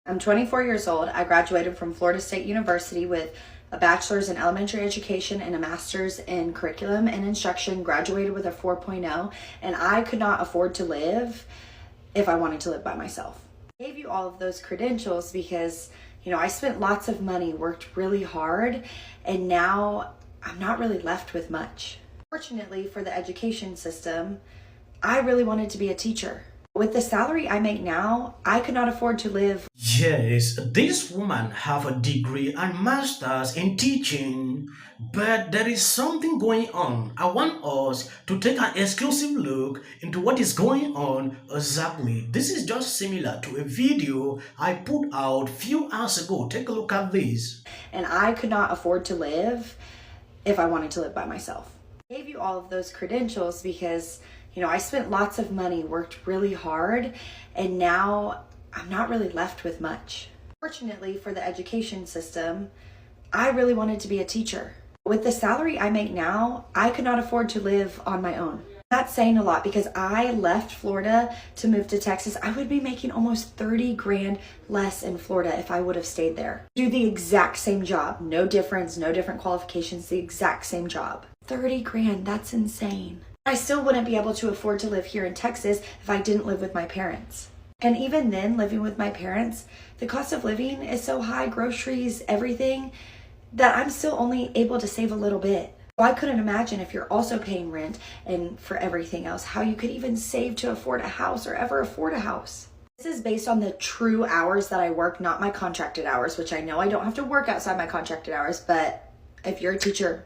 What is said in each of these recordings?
I'm 24 years old. I graduated from Florida State University with a bachelor's in elementary education and a master's in curriculum and instruction, graduated with a 4.0, and I could not afford to live if I wanted to live by myself. I gave you all of those credentials because, I spent lots of money, worked really hard, and now I'm not really left with much. Fortunately for the education system, I really wanted to be a teacher. With the salary I make now, I could not afford to live. Yes, this woman have a degree and masters in teaching, but there is something going on. I want us to take an exclusive look into what is going on exactly. This is just similar to a video I put out few hours ago. Take a look at this. And I could not afford to live if I wanted to live by myself. I gave you all of those credentials because, I spent lots of money, worked really hard, and now I'm not really left with much. Fortunately for the education system, I really wanted to be a teacher. With the salary I make now, I could not afford to live on my own. That's saying a lot because I left Florida to move to Texas. I would be making almost 30 grand less in Florida if I would have stayed there. Do the exact same job, no difference, no different qualifications, the exact same job. 30 grand, that's insane. I still wouldn't be able to afford to live here in Texas if I didn't live with my parents. And even then, living with my parents, the cost of living is so high, groceries, everything, that I'm still only able to save a little bit. So I couldn't imagine if you're also paying rent and for everything else, how you could even save to afford a house or ever afford a house. This is based on the true hours that I work, not my contracted hours, which I know I don't have to work outside my contracted hours, but if you're a teacher,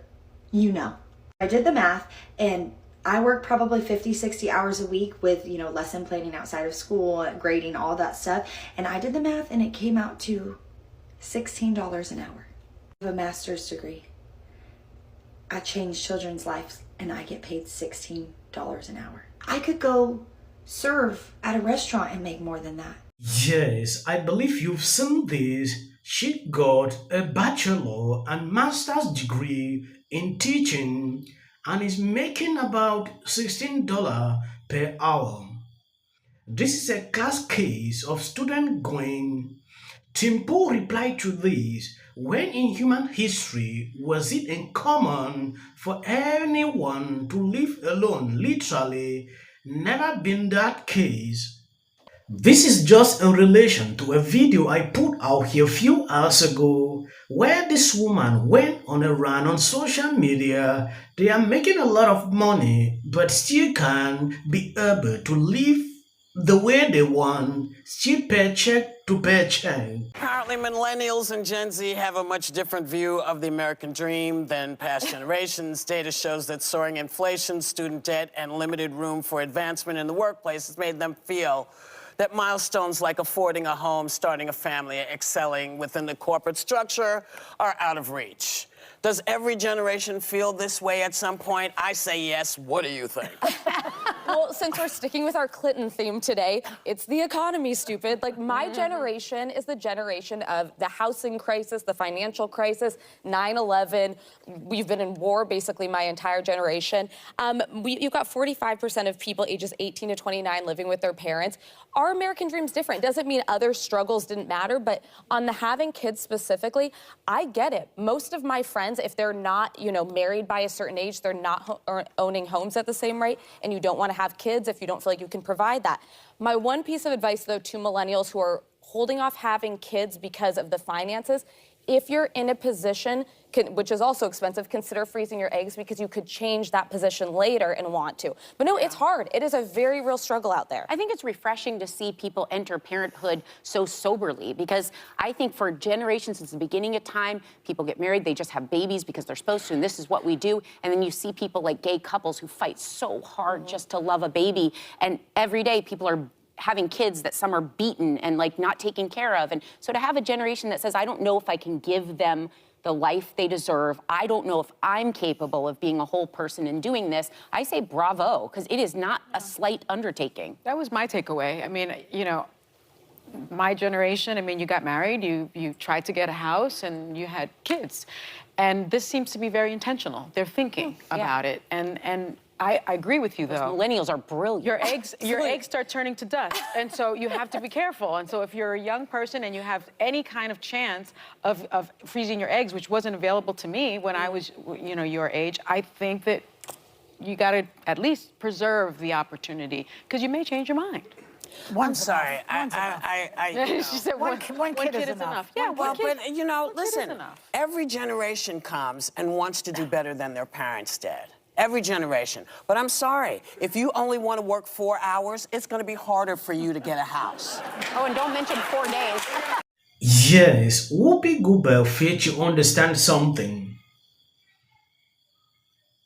you know. I did the math and I work probably 50, 60 hours a week with, lesson planning outside of school, grading, all that stuff. And I did the math and it came out to $16 an hour. I have a master's degree. I change children's lives and I get paid $16 an hour. I could go serve at a restaurant and make more than that. Yes, I believe you've seen this. She got a bachelor and master's degree in teaching and is making about $16 per hour. This is a class case of student going. Timpo replied to this, when in human history was it uncommon for anyone to live alone? Literally, never been that case. This is just in relation to a video I put out here a few hours ago where this woman went on a run on social media. They are making a lot of money but still can't be able to live the way they want, still paycheck to paycheck. Apparently, millennials and Gen Z have a much different view of the American dream than past generations. Data shows that soaring inflation, student debt, and limited room for advancement in the workplace has made them feel that milestones like affording a home, starting a family, excelling within the corporate structure are out of reach. Does every generation feel this way at some point? I say yes. What do you think? Well, since we're sticking with our Clinton theme today, it's the economy, stupid. Like, my generation is the generation of the housing crisis, the financial crisis, 9/11. We've been in war basically my entire generation. You've got 45% of people ages 18 to 29 living with their parents. Our American dream's different. Doesn't mean other struggles didn't matter, but on the having kids specifically, I get it. Most of my friends, if they're not, married by a certain age, they're not owning homes at the same rate, and you don't want to have kids if you don't feel like you can provide that. My one piece of advice, though, to millennials who are holding off having kids because of the finances, if you're in a position, which is also expensive, consider freezing your eggs because you could change that position later and want to. But no, it's hard. It is a very real struggle out there. I think it's refreshing to see people enter parenthood so soberly because I think for generations since the beginning of time, people get married, they just have babies because they're supposed to, and this is what we do. And then you see people like gay couples who fight so hard just to love a baby. And every day people are having kids that some are beaten and not taken care of. And so to have a generation that says, I don't know if I can give them the life they deserve, I don't know if I'm capable of being a whole person and doing this, I say bravo, because it is not a slight undertaking. That was my takeaway. I mean, my generation, you got married, you tried to get a house, and you had kids. And this seems to be very intentional. They're thinking about it. And I agree with you, though. Millennials are brilliant. Your eggs start turning to dust, and so you have to be careful. And so if you're a young person and you have any kind of chance of freezing your eggs, which wasn't available to me when I was, your age, I think that you got to at least preserve the opportunity because you may change your mind. I'm sorry. She said one kid is enough. Yeah, Well, but listen, enough. every generation comes and wants to do better than their parents did. Every generation. But I'm sorry, if you only want to work 4 hours, it's going to be harder for you to get a house. Oh, and don't mention 4 days. Yes, Whoopi Goldberg failed to understand something.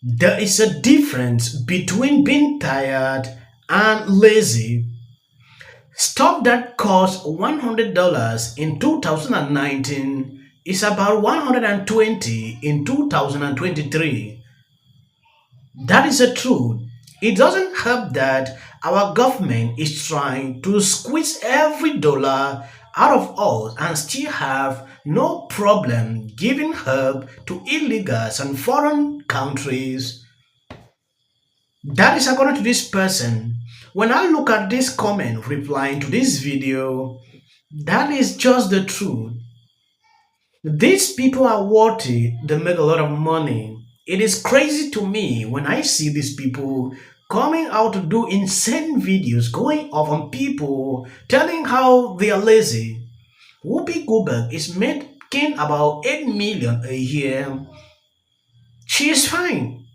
There is a difference between being tired and lazy. Stuff that cost $100 in 2019 is about $120 in 2023. That is the truth. It doesn't help that our government is trying to squeeze every dollar out of us and still have no problem giving help to illegals and foreign countries. That is according to this person. When I look at this comment replying to this video, that is just the truth. These people are worthy, they make a lot of money. It is crazy to me when I see these people coming out to do insane videos going off on people telling how they are lazy. Whoopi Goldberg is making about 8 million a year. She is fine.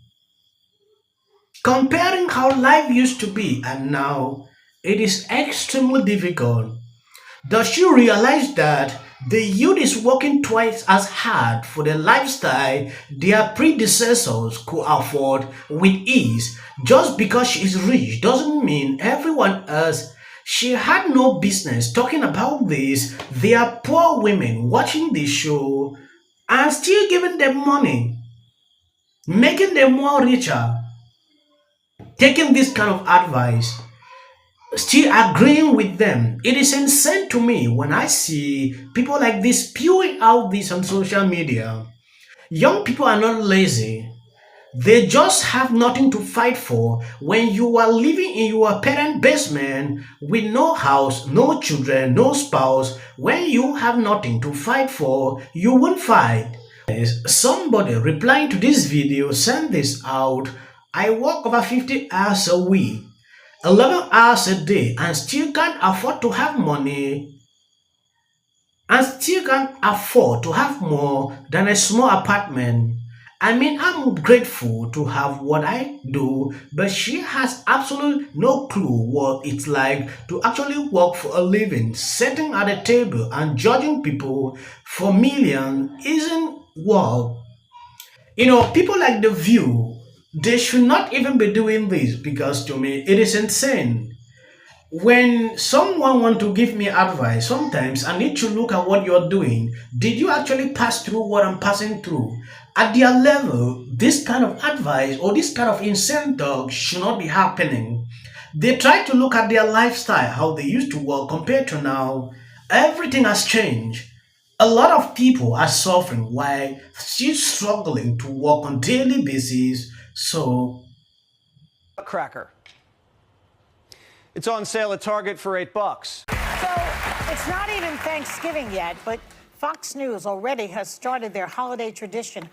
Comparing how life used to be and now, it is extremely difficult. Does she realize that the youth is working twice as hard for the lifestyle their predecessors could afford with ease? Just because she is rich doesn't mean everyone else. She had no business talking about this. They are poor women watching this show and still giving them money, making them more richer, taking this kind of advice, still agreeing with them. It is insane to me when I see people like this spewing out this on social media. Young people are not lazy. They just have nothing to fight for. When you are living in your parent basement with no house, no children, no spouse, when you have nothing to fight for, you won't fight. Somebody replying to this video sent this out. I work over 50 hours a week, 11 hours a day, and still can't afford to have money and still can't afford to have more than a small apartment. I mean, I'm grateful to have what I do, but she has absolutely no clue what it's like to actually work for a living. Sitting at a table and judging people for millions isn't work. People like The View, they should not even be doing this because to me, it is insane. When someone want to give me advice, sometimes I need to look at what you're doing. Did you actually pass through what I'm passing through? At their level, this kind of advice or this kind of insane talk should not be happening. They try to look at their lifestyle, how they used to work compared to now. Everything has changed. A lot of people are suffering while still struggling to work on daily basis. So, Cracker. It's on sale at Target for $8. So it's not even Thanksgiving yet, but Fox News already has started their holiday tradition